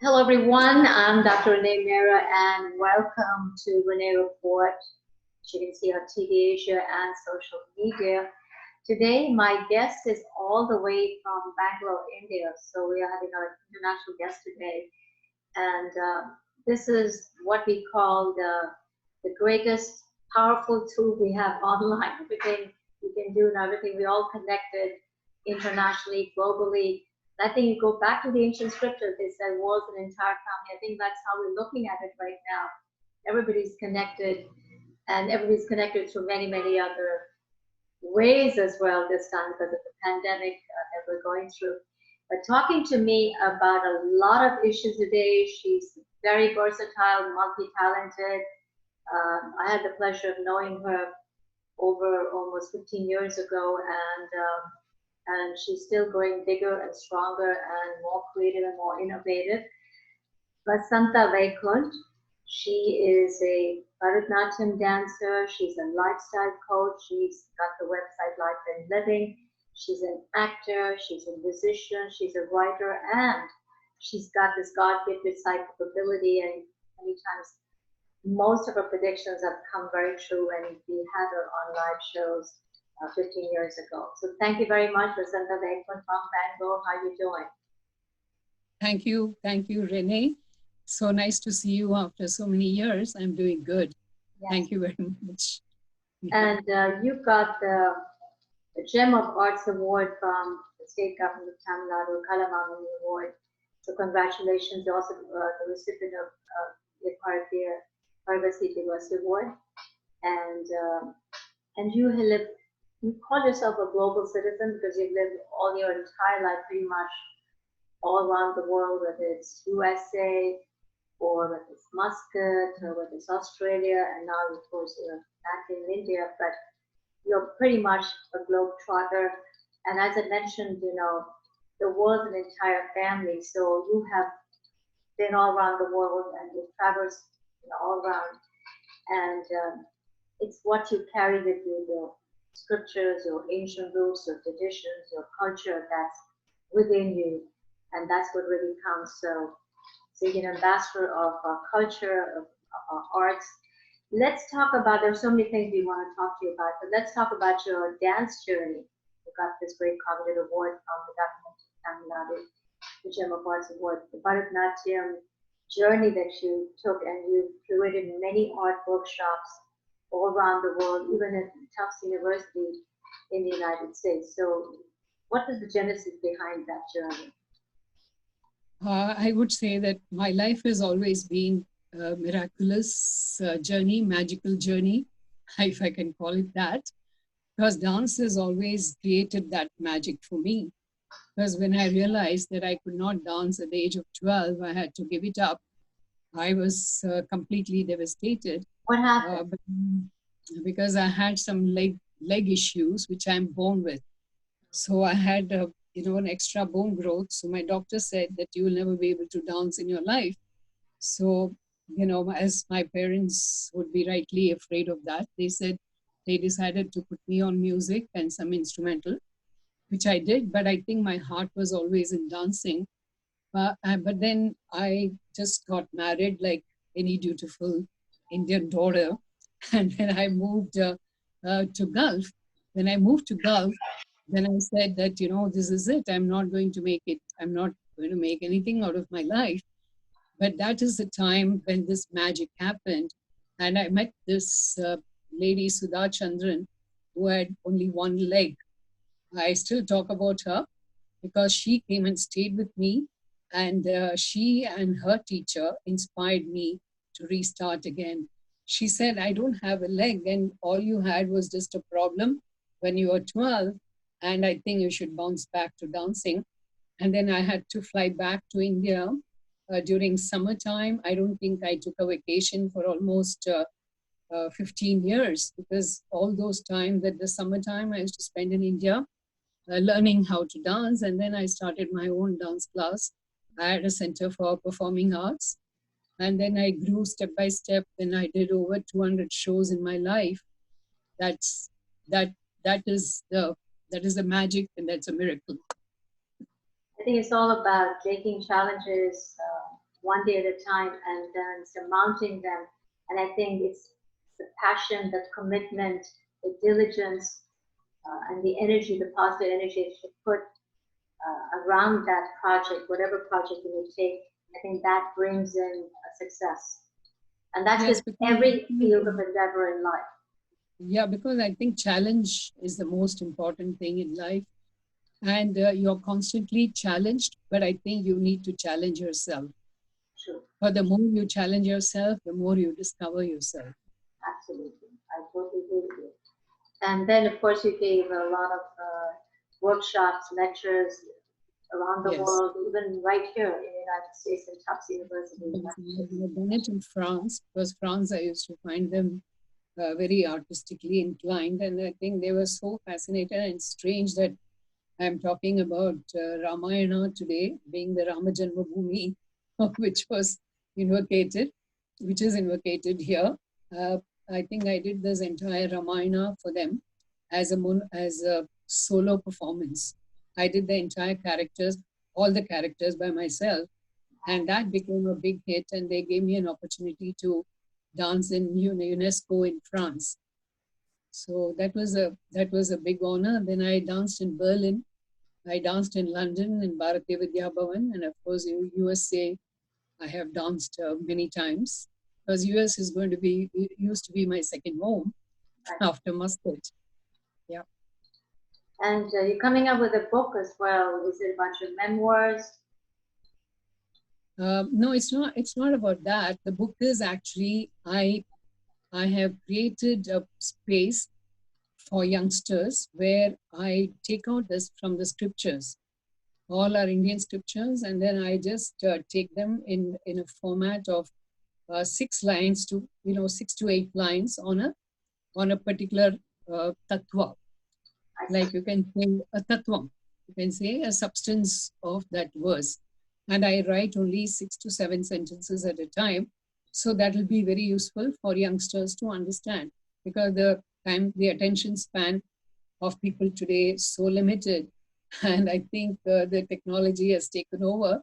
Hello, everyone. I'm Dr. Renee Mehrra, and welcome to Renee Report, which you can see on TV Asia and social media. Today, my guest is all the way from Bangalore, India. So we are having our international guest today, and this is what we call the greatest, powerful tool we have online. Everything we can do and everything we all connected internationally, globally. I think you go back to the ancient scriptures, they said world's an entire family. I think that's how we're looking at it right now. Everybody's connected, and everybody's connected through many, many other ways as well this time because of the pandemic that we're going through. But talking to me about a lot of issues today, she's very versatile, multi-talented. I had the pleasure of knowing her over almost 15 years ago, and she's still growing bigger and stronger and more creative and more innovative. Vasantha Vaikunth, she is a Bharatanatyam dancer, she's a lifestyle coach, she's got the website Life and Living, she's an actor, she's a musician, she's a writer, and she's got this God-gifted psychic ability, and many times most of her predictions have come very true when we had her on live shows 15 years ago. So thank you very much, Vasantha Vaikunth from Bangalore. How are you doing? Thank you, Renee. So nice to see you after so many years. I'm doing good. Yes. Thank you very much. And you got the Gem of Arts Award from the state government of Tamil Nadu, Kalamamani Award. So congratulations. You're also the recipient of the Parvati Diwas Award. And you call yourself a global citizen because you've lived all your entire life pretty much all around the world, whether it's USA or whether it's Muscat or whether it's Australia, and now of course you're back in India, but you're pretty much a globetrotter. And as I mentioned, the world's an entire family, so you have been all around the world and you've traversed all around, and it's what you carry with you, your scriptures, your ancient roots, your traditions, your culture that's within you, and that's what really counts. So you're an ambassador of culture, of arts. Let's talk about, there's so many things we want to talk to you about, but let's talk about your dance journey. You got this great cognitive award from the government of Tamil Nadu, the Gem of Arts Award, the Bharatanatyam journey that you took, and you curated many art workshops all around the world, even at Tufts University in the United States. So what was the genesis behind that journey? I would say that my life has always been a miraculous journey, magical journey, if I can call it that, because dance has always created that magic for me. Because when I realized that I could not dance at the age of 12, I had to give it up. I was completely devastated. What happened? Because I had some leg issues, which I'm born with. So I had an extra bone growth. So my doctor said that you will never be able to dance in your life. So, as my parents would be rightly afraid of that, they decided to put me on music and some instrumental, which I did. But I think my heart was always in dancing. But then I just got married like any dutiful Indian daughter. And then I moved to Gulf. When I moved to Gulf, then I said that, this is it. I'm not going to make it. I'm not going to make anything out of my life. But that is the time when this magic happened. And I met this lady, Sudha Chandran, who had only one leg. I still talk about her because she came and stayed with me. And she and her teacher inspired me to restart again. She said, I don't have a leg, and all you had was just a problem when you were 12. And I think you should bounce back to dancing. And then I had to fly back to India during summertime. I don't think I took a vacation for almost 15 years, because all those times that the summertime I used to spend in India learning how to dance. And then I started my own dance class. I had a center for performing arts. And then I grew step by step. Then I did over 200 shows in my life. That is the magic, and that's a miracle. I think it's all about taking challenges one day at a time and then surmounting them. And I think it's the passion, the commitment, the diligence, and the energy, the positive energy that you put around that project, whatever project you may take. I think that brings in a success. And that's Yes, with every field of endeavor in life. Yeah, because I think challenge is the most important thing in life. And you're constantly challenged, but I think you need to challenge yourself. True. But the more you challenge yourself, the more you discover yourself. Absolutely. I totally agree with you. And then, of course, you gave a lot of workshops, lectures around the Yes. world, even right here in the United States in Tufts University. I've done it in France, because France, I used to find them very artistically inclined. And I think they were so fascinated and strange that I'm talking about Ramayana today, being the Rama Janmabhoomi, which was invocated, which is invocated here. I think I did this entire Ramayana for them as a solo performance. I did the entire characters, all the characters by myself, and that became a big hit. And they gave me an opportunity to dance in UNESCO in France. So that was a big honor. Then I danced in Berlin. I danced in London in Bharatiya Vidya Bhavan, and of course in USA, I have danced many times, because US used to be my second home after Muscat. Yeah. And you're coming up with a book as well. Is it a bunch of memoirs? No, it's not. It's not about that. The book is actually I have created a space for youngsters where I take out this from the scriptures, all our Indian scriptures, and then I just take them in a format of 6 lines to 6 to 8 lines on a particular tattva. Like you can say a tattvam, you can say a substance of that verse, and I write only 6 to 7 sentences at a time, so that will be very useful for youngsters to understand, because the attention span of people today is so limited. And I think the technology has taken over,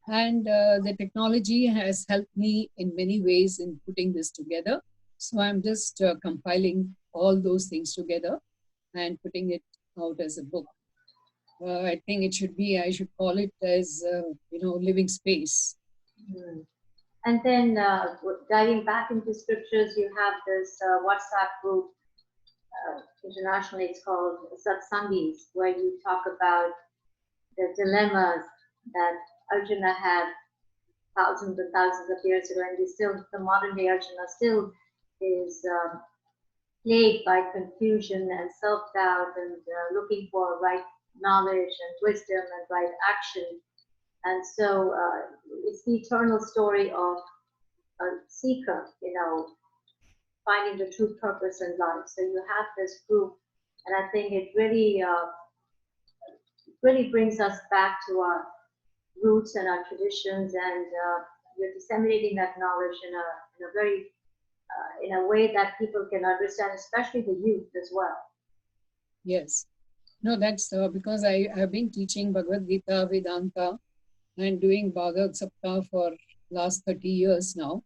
and the technology has helped me in many ways in putting this together. So I'm just compiling all those things together and putting it out as a book. I think I should call it as, living space. Mm. And then diving back into scriptures, you have this WhatsApp group. Internationally, it's called Satsangis, where you talk about the dilemmas that Arjuna had thousands and thousands of years ago, and the modern day Arjuna still is plagued by confusion and self-doubt and looking for right knowledge and wisdom and right action. And so it's the eternal story of a seeker, finding the true purpose in life. So you have this group, and I think it really brings us back to our roots and our traditions, and you're disseminating that knowledge in a very in a way that people can understand, especially the youth as well. Yes. No, that's because I have been teaching Bhagavad Gita, Vedanta, and doing Bhagavad Saptah for last 30 years now.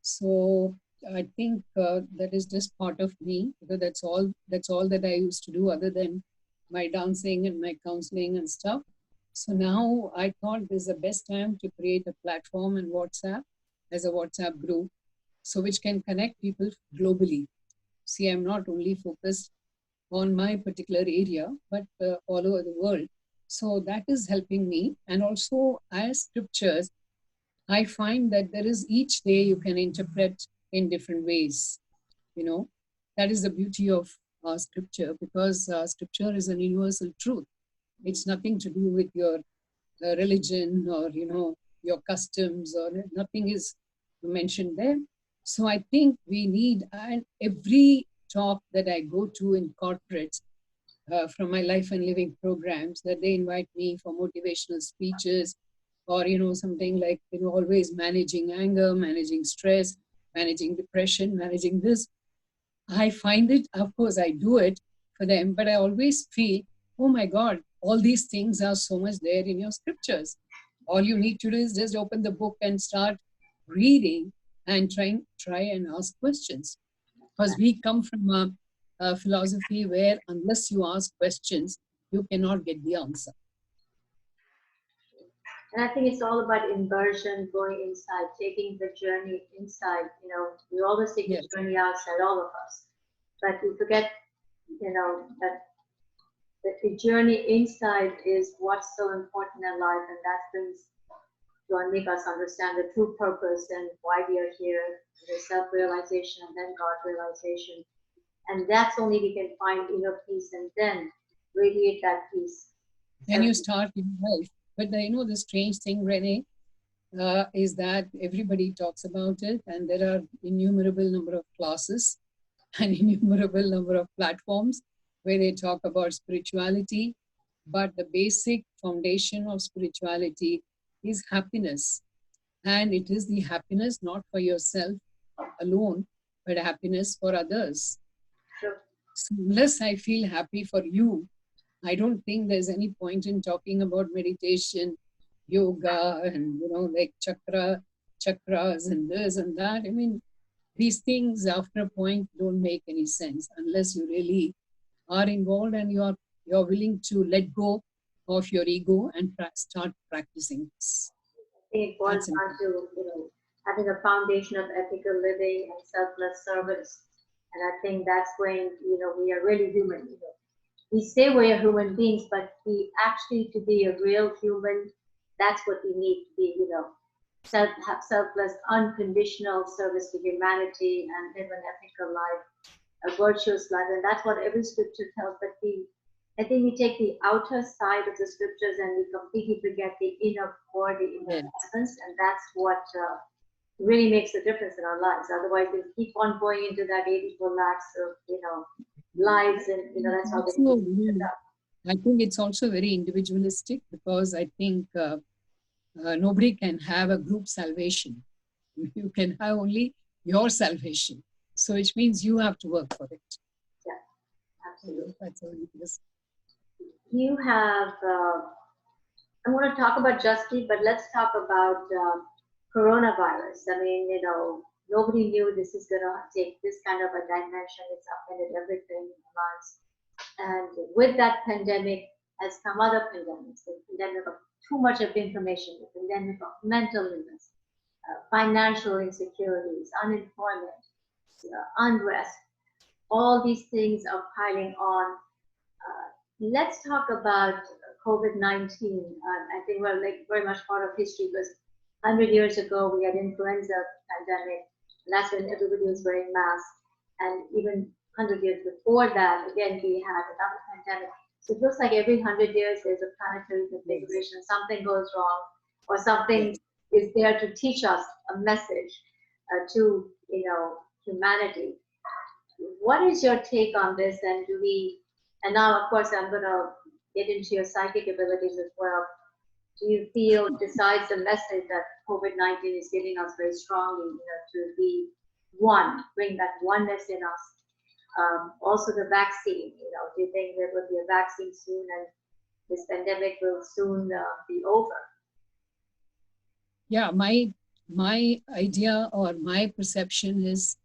So I think that is just part of me, because that's all that I used to do other than my dancing and my counseling and stuff. So now I thought this is the best time to create a platform in WhatsApp as a WhatsApp group, so which can connect people globally. See, I'm not only focused on my particular area, but all over the world. So that is helping me. And also, as scriptures, I find that there is each day you can interpret in different ways. That is the beauty of scripture, because scripture is an universal truth. It's nothing to do with your religion or your customs, or nothing is mentioned there. So I think we need, and every talk that I go to in corporates from my life and living programs, that they invite me for motivational speeches, or something like always managing anger, managing stress, managing depression, managing this. I find it, of course I do it for them, but I always feel, oh my God, all these things are so much there in your scriptures. All you need to do is just open the book and start reading and try and ask questions. Because we come from a philosophy where unless you ask questions, you cannot get the answer. And I think it's all about immersion, going inside, taking the journey inside. You know, we always take Yes. the journey outside, all of us. But we forget, you know, that the journey inside is what's so important in life, and that brings to make us understand the true purpose and why we are here, the self-realization and then God realization. And that's only we can find inner peace and then radiate that peace. Then you start your life. But the strange thing, Renee, is that everybody talks about it, and there are innumerable number of classes and innumerable number of platforms where they talk about spirituality. But the basic foundation of spirituality is happiness. And it is the happiness not for yourself alone, but happiness for others. Sure. So unless I feel happy for you, I don't think there's any point in talking about meditation, yoga, and like chakras and this and that. I mean, these things after a point don't make any sense unless you really are involved and you're willing to let go of your ego and start practicing this. It boils down to having a foundation of ethical living and selfless service. And I think that's when we are really human. We say we are human beings, but we actually, to be a real human, that's what we need to be, have selfless, unconditional service to humanity and live an ethical life, a virtuous life. And that's what every scripture tells. But I think we take the outer side of the scriptures and we completely forget the inner core, the inner essence. And that's what really makes a difference in our lives. Otherwise, we keep on going into that 84 lakhs of, lives, and that's how they end up. I think it's also very individualistic, because I think nobody can have a group salvation. You can have only your salvation. So which means you have to work for it. Yeah, absolutely. That's all it is. You have, I'm going to talk about justice, but let's talk about coronavirus. I mean, nobody knew this is going to take this kind of a dimension. It's upended everything in our lives. And with that pandemic has come other pandemics, the pandemic of too much of information, the pandemic of mental illness, financial insecurities, unemployment, unrest. All these things are piling on. Let's talk about COVID-19. I think we're very much part of history, because 100 years ago we had influenza pandemic. And that's when everybody was wearing masks. And even 100 years before that, again, we had another pandemic. So it looks like every 100 years there's a planetary configuration. Something goes wrong, or something is there to teach us a message to humanity. What is your take on this? And now, of course, I'm going to get into your psychic abilities as well. Do you feel, besides the message that COVID-19 is giving us very strongly, to be one, bring that oneness in us? Also the vaccine, do you think there will be a vaccine soon and this pandemic will soon be over? Yeah, my idea or my perception is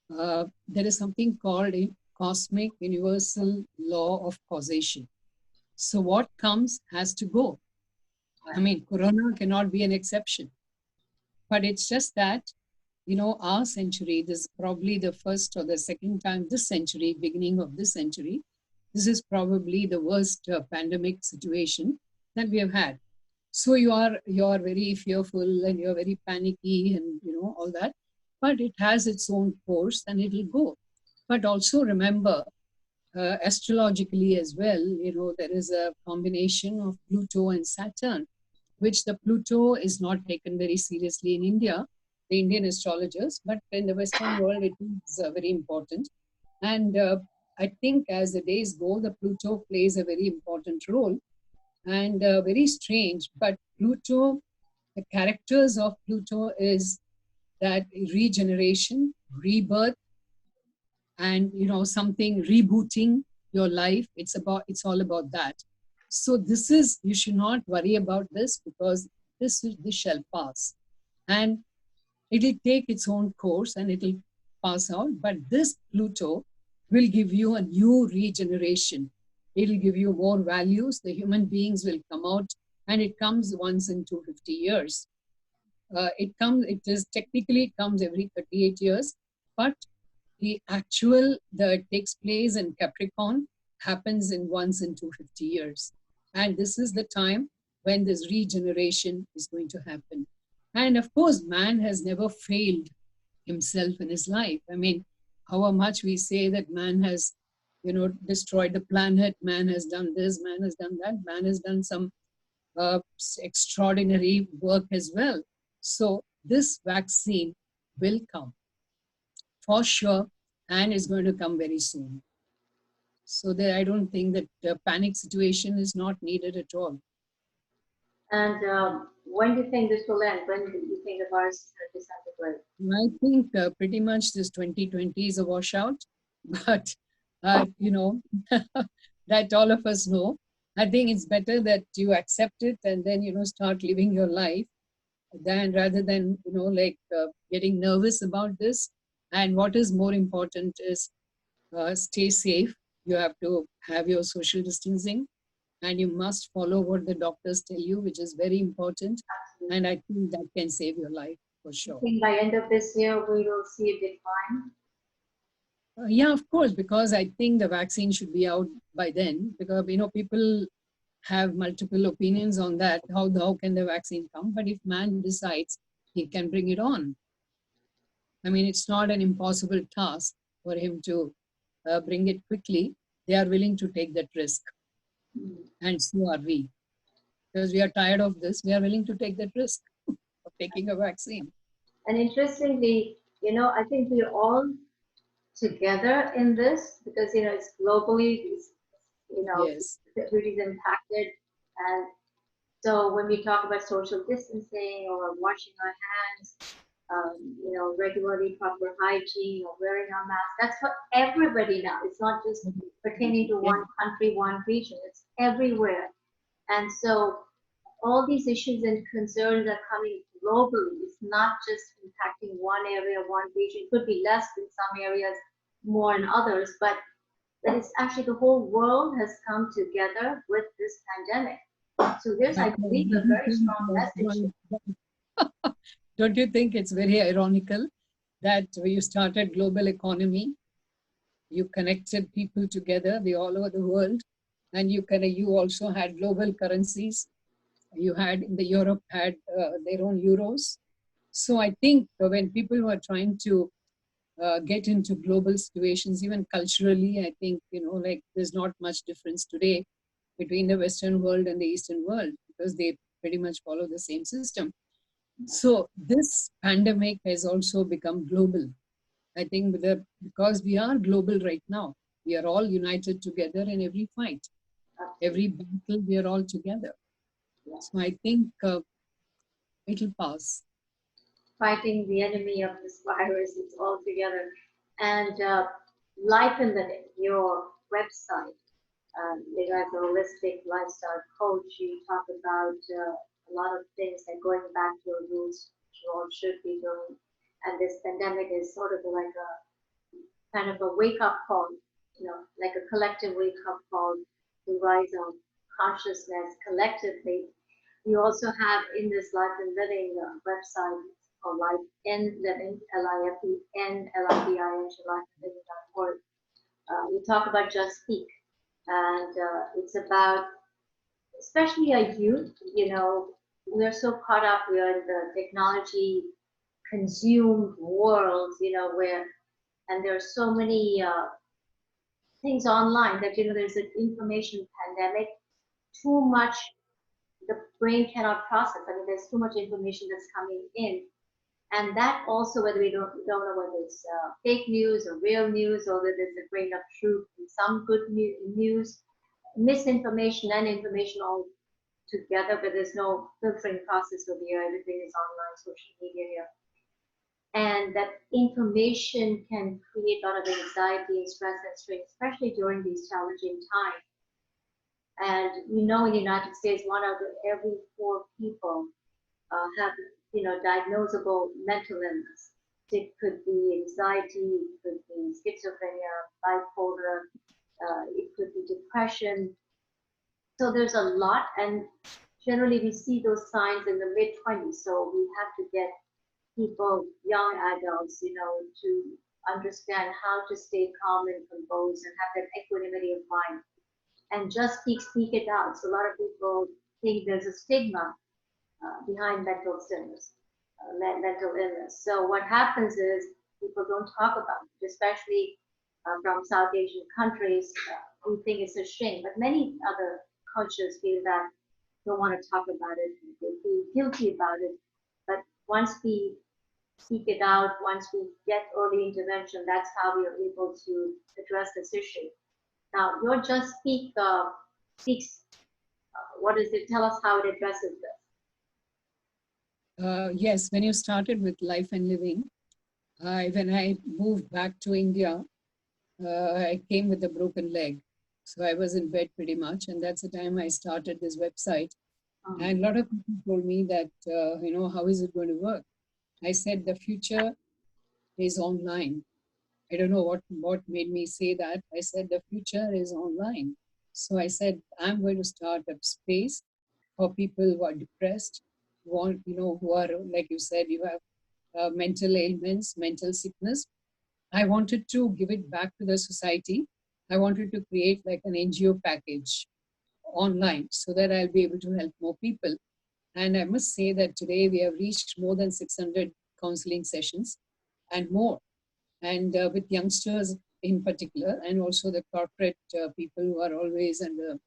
there is something called a cosmic universal law of causation. So what comes has to go. I mean, Corona cannot be an exception. But it's just that, our century, this is probably the first or the second time this century, beginning of this century, this is probably the worst pandemic situation that we have had. So you are very fearful and you're very panicky and, all that. But it has its own course and it'll go. But also remember, astrologically as well, there is a combination of Pluto and Saturn, which the Pluto is not taken very seriously in India, the Indian astrologers, but in the Western world, it is very important. And I think as the days go, the Pluto plays a very important role, and very strange. But Pluto, the characters of Pluto is that regeneration, rebirth, and something rebooting your life. It's all about that. So this is, you should not worry about this, because this shall pass. And it'll take its own course and it'll pass out. But this Pluto will give you a new regeneration. It'll give you more values. The human beings will come out, and it comes once in 250 years. It technically comes every 38 years, but that takes place in Capricorn happens in once in 250 years. And this is the time when this regeneration is going to happen. And of course, man has never failed himself in his life. I mean, however much we say that man has, destroyed the planet, man has done this, man has done that, man has done some extraordinary work as well. So this vaccine will come for sure, and is going to come very soon. So there, I don't think that the panic situation is not needed at all. And when do you think this will end? When do you think the virus is going to disintegrate? I think pretty much this 2020 is a washout, but that all of us know. I think it's better that you accept it and then start living your life, rather than getting nervous about this. And what is more important is stay safe. You have to have your social distancing, and you must follow what the doctors tell you, which is very important. Absolutely. And I think that can save your life for sure. I think by end of this year we will see a decline. Yeah, of course, because I think the vaccine should be out by then, because people have multiple opinions on that. How can the vaccine come? But if man decides, he can bring it on. I mean, it's not an impossible task for him to bring it quickly. They are willing to take that risk. And so are we. Because we are tired of this, we are willing to take that risk of taking a vaccine. And interestingly, I think we're all together in this because, it's globally, Yes. everybody's impacted. And so when we talk about social distancing or washing our hands, regularly proper hygiene or wearing our mask, that's for everybody now. It's not just pertaining to one country, one region, it's everywhere. And so all these issues and concerns are coming globally. It's not just impacting one area, one region. It could be less in some areas, more in others, but it's actually the whole world has come together with this pandemic. So there's, I believe, a very strong message. Don't you think it's very ironical that you started global economy, you connected people together, they all over the world, and you also had global currencies. You had in the Europe had their own euros. So I think when people were trying to get into global situations, even culturally, I think there's not much difference today between the Western world and the Eastern world, because they pretty much follow the same system. So this pandemic has also become global. I think because we are global right now, we are all united together in every fight, every battle, we are all together. So I think it'll pass. Fighting the enemy of this virus, it's all together. And Life in Living, your website, you guys are a holistic lifestyle coach. You talk about a lot of things like going back to your roots, which you all should be doing. And this pandemic is sort of like a kind of a wake up call, like a collective wake up call to rise up consciousness collectively. You also have in this Life in Living website called Life in Living, LIFENLIVING, lifeinliving.org. You talk about Just Speak, and it's about, especially a youth, we're so caught up, we are in the technology consumed world, where, and there are so many things online that, there's an information pandemic, too much, the brain cannot process. I mean, there's too much information that's coming in. And that also, whether we don't know whether it's fake news or real news, or whether there's a grain of truth in some good news, misinformation and information all together, but there's no filtering process over here. Everything is online, social media here. And that information can create a lot of anxiety and stress and strain, especially during these challenging times. And in the United States, 1 out of every 4 people have, diagnosable mental illness. It could be anxiety, it could be schizophrenia, bipolar, it could be depression. So there's a lot, and generally we see those signs in the mid-20s. So we have to get people, young adults, to understand how to stay calm and composed and have that equanimity of mind and just speak it out. So a lot of people think there's a stigma behind mental illness. So what happens is people don't talk about it, especially from South Asian countries. We think it's a shame, but many other cultures feel that don't want to talk about it. They feel guilty about it. But once we speak it out, once we get early intervention, that's how we are able to address this issue. Now, your Just speaks. What does it tell us? How it addresses this? Yes, when you started with Life and Living, when I moved back to India, I came with a broken leg. So I was in bed pretty much. And that's the time I started this website. And a lot of people told me that, how is it going to work? I said, the future is online. I don't know what made me say that. I said, the future is online. So I said, I'm going to start a space for people who are depressed, who are, like you said, you have mental ailments, mental sickness. I wanted to give it back to the society. I wanted to create like an NGO package online so that I'll be able to help more people. And I must say that today we have reached more than 600 counseling sessions and more. And with youngsters in particular, and also the corporate people who are always under,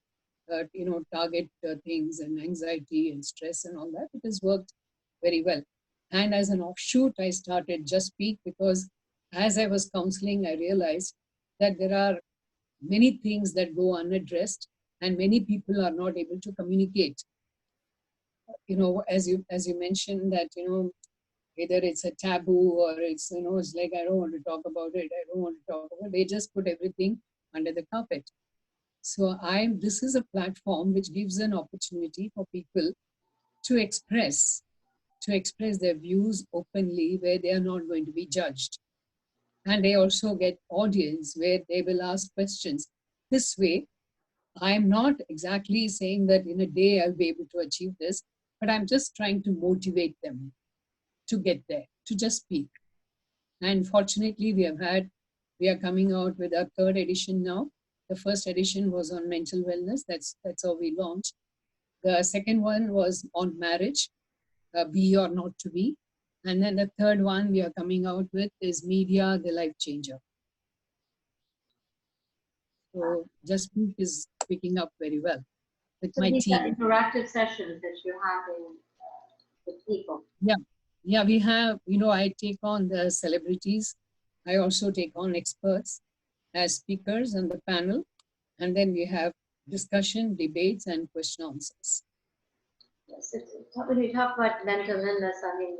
target things and anxiety and stress and all that, it has worked very well. And as an offshoot, I started Just Speak because as I was counseling, I realized that there are many things that go unaddressed and many people are not able to communicate. As you mentioned that, either it's a taboo or it's like, I don't want to talk about it. I don't want to talk about it. They just put everything under the carpet. So this is a platform which gives an opportunity for people to express their views openly where they are not going to be judged. And they also get audience where they will ask questions. This way, I'm not exactly saying that in a day I'll be able to achieve this, but I'm just trying to motivate them to get there, to just speak. And fortunately, we are coming out with our third edition now. The first edition was on mental wellness. That's how we launched. The second one was on marriage, be or not to be. And then the third one we are coming out with is media, the life changer. So Just Speak is picking up very well with So my these team. are interactive sessions that you're having with people. Yeah, we have, I take on the celebrities. I also take on experts as speakers on the panel. And then we have discussion, debates, and question answers. Yes, when you talk about mental illness, I mean,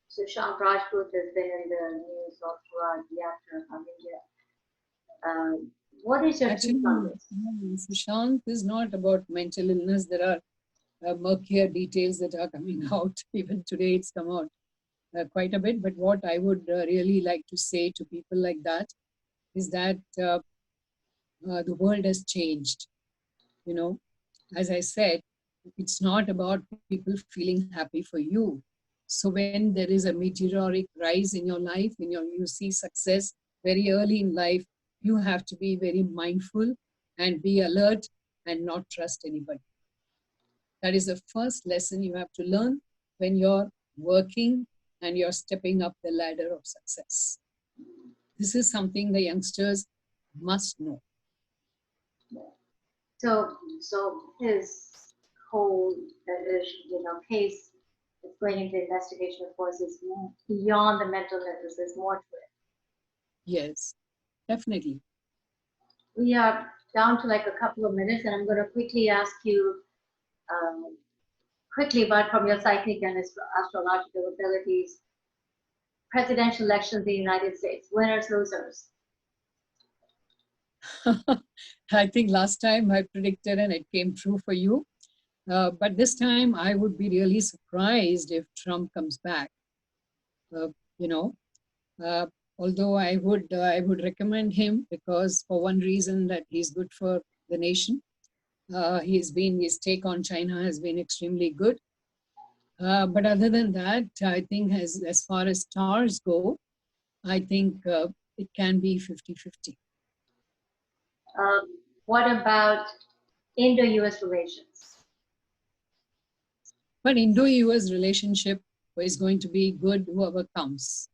Sushant Rajput has been in the news all throughout, the actor from India. What is your take on this? Sushant is not about mental illness. There are murkier details that are coming out. Even today, it's come out quite a bit. But what I would really like to say to people like that is that the world has changed. As I said, it's not about people feeling happy for you. So when there is a meteoric rise in your life, you see success very early in life, you have to be very mindful and be alert and not trust anybody. That is the first lesson you have to learn when you're working and you're stepping up the ladder of success. This is something the youngsters must know. So his whole, case is going into investigation. Of course, is beyond the mental illness. There's more to it. Yes, definitely. We are down to like a couple of minutes, and I'm going to quickly ask you, but from your psychic and astrological abilities, presidential elections in the United States, winners, losers. I think last time I predicted and it came true for you. But this time, I would be really surprised if Trump comes back. Uh, you know, uh, although I would recommend him because for one reason that he's good for the nation. His take on China has been extremely good. But other than that, I think as far as stars go, I think it can be 50-50. What about Indo-US relations? But Indo-US relationship is going to be good whoever comes.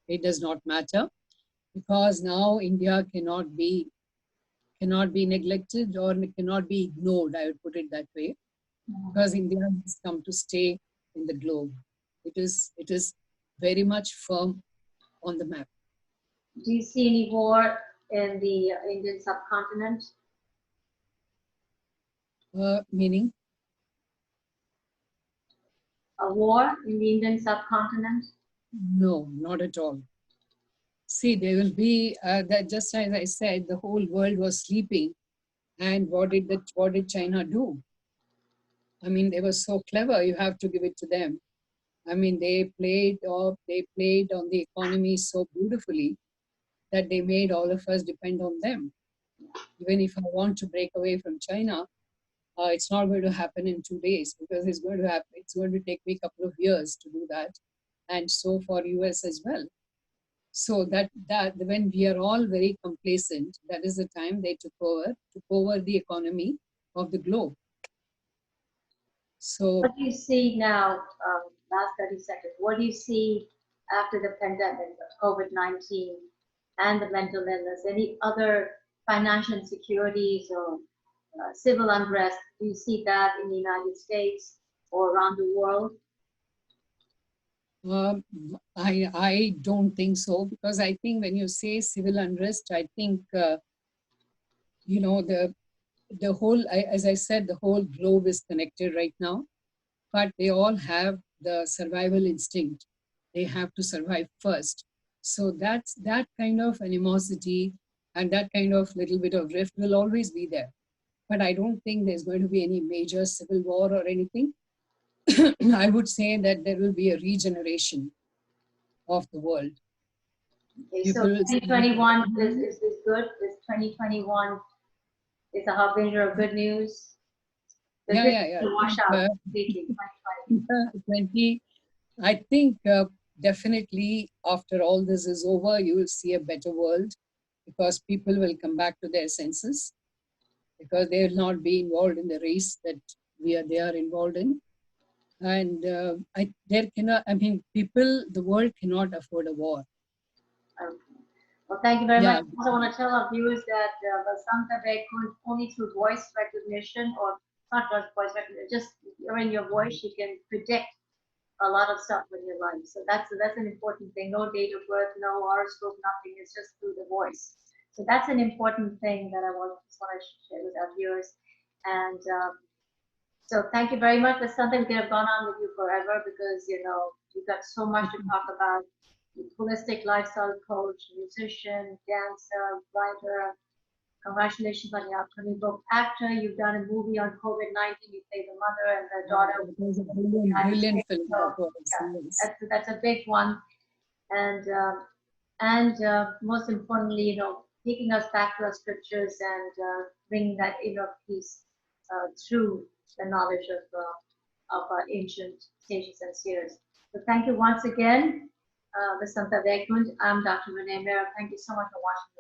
It does not matter because now India cannot be neglected or cannot be ignored. I would put it that way because India has come to stay in the globe. It is very much firm on the map. Do you see any war in the Indian subcontinent? Meaning, A war in the Indian subcontinent? no, not at all. See, there will be that. Just as I said, the whole world was sleeping, and what did China do? I mean, they were so clever. You have to give it to them. I mean, they played on the economy so beautifully that they made all of us depend on them. Even if I want to break away from China, it's not going to happen in 2 days because it's going to happen. It's going to take me a couple of years to do that, and so for US as well. So that when we are all very complacent, that is the time they took over the economy of the globe. So What do you see now, last 30 seconds, what do you see after the pandemic, COVID-19 and the mental illness? Any other financial insecurities or civil unrest? Do you see that in the United States or around the world? um, I don't think so because I think when you say civil unrest, I think the whole as I said, the whole globe is connected right now, but they all have the survival instinct. They have to survive first. So that kind of animosity and that kind of little bit of rift will always be there. But I don't think there's going to be any major civil war or anything. I would say that there will be a regeneration of the world. Okay, so People will say, 2021 is good. Is 2021 is a harbinger of good news? Because yeah, this yeah, is yeah. a washout completely, 2020. 20, I think definitely after all this is over, you will see a better world because people will come back to their senses because they will not be involved in the race that they are involved in. And people, the world cannot afford a war. Okay. Well, thank you very Yeah, much. Also, I want to tell our viewers that Vasantha Vaikunth, only through voice recognition, or not just voice recognition, just hearing your voice, she can predict a lot of stuff in your life. So that's an important thing. No date of birth, no horoscope, nothing. It's just through the voice. So that's an important thing that I just want to share with our viewers. And so thank you very much. That's something we could have gone on with you forever because you've got so much to talk about. Holistic lifestyle coach, musician, dancer, writer. Congratulations on your upcoming book. Actor, you've done a movie on COVID-19. You play the mother and the daughter. it was a brilliant, brilliant film. So That was, yeah, yes. that's a big one. And most importantly, taking us back to our scriptures and bringing that inner peace through the knowledge of our ancient sages and seers. So thank you once again, Vasantha Vaikunth. I'm Dr. Renee Mehrra. Thank you so much for watching.